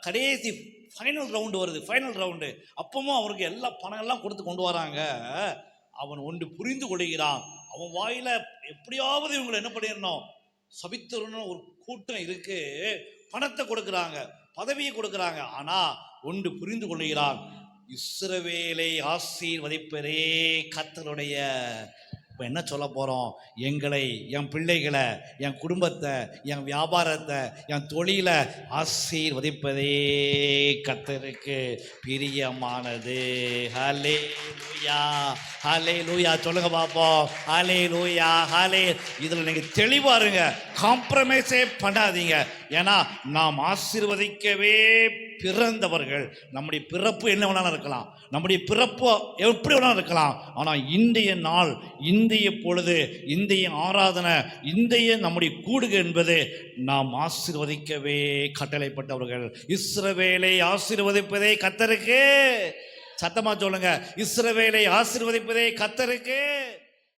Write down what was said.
கடைசி final round வருது, final round. அப்பவும் அவருக்கு எல்லா பணங்கள்லாம் கொடுத்து கொண்டு வராங்க. அவன் ஒன்று புரிந்து கொள்கிறான், அவன் வாயில எப்படியாவது இவங்களை என்ன பண்ணிடணும், சபித்தரணும். ஒரு கூட்டம் இருக்கு, பணத்தை கொடுக்குறாங்க, பதவியை கொடுக்குறாங்க. ஆனா ஒன்று புரிந்து கொள்கிறான், இஸ்ரவேலை ஆசீர்வதிப்பதே கர்த்தருடைய. இப்போ என்ன சொல்ல போகிறோம், எங்களை, என் பிள்ளைகளை, என் குடும்பத்தை, என் வியாபாரத்தை, என் தொழிலை ஆசீர்வதிப்பதே கர்த்தருக்கு பிரியமானது. ஹல்லேலூயா, ஹல்லேலூயா சொல்லுங்க பார்ப்போம். ஹல்லேலூயா, ஹல்லே. இதில் நீங்கள் தெளிவாக இருங்க, காம்ப்ரமைஸே பண்ணாதீங்க. ஏன்னா நாம் ஆசீர்வதிக்கவே பிறந்தவர்கள். நம்முடைய பிறப்பு என்ன வேணாலும் இருக்கலாம், நம்முடைய பிறப்பு எப்படி வேணாலும் இருக்கலாம். ஆனால் இன்றைய நாள், இன்றைய பொழுது, இன்றைய ஆராதனை, இன்றைய நம்முடைய கூடுகை என்பது நாம் ஆசீர்வதிக்கவே கட்டளைப்பட்டவர்கள். இஸ்ரவேலை ஆசீர்வதிப்பதே கர்த்தருக்கு. சத்தமா சொல்லுங்க, இஸ்ரவேலை ஆசீர்வதிப்பதே கர்த்தருக்கு.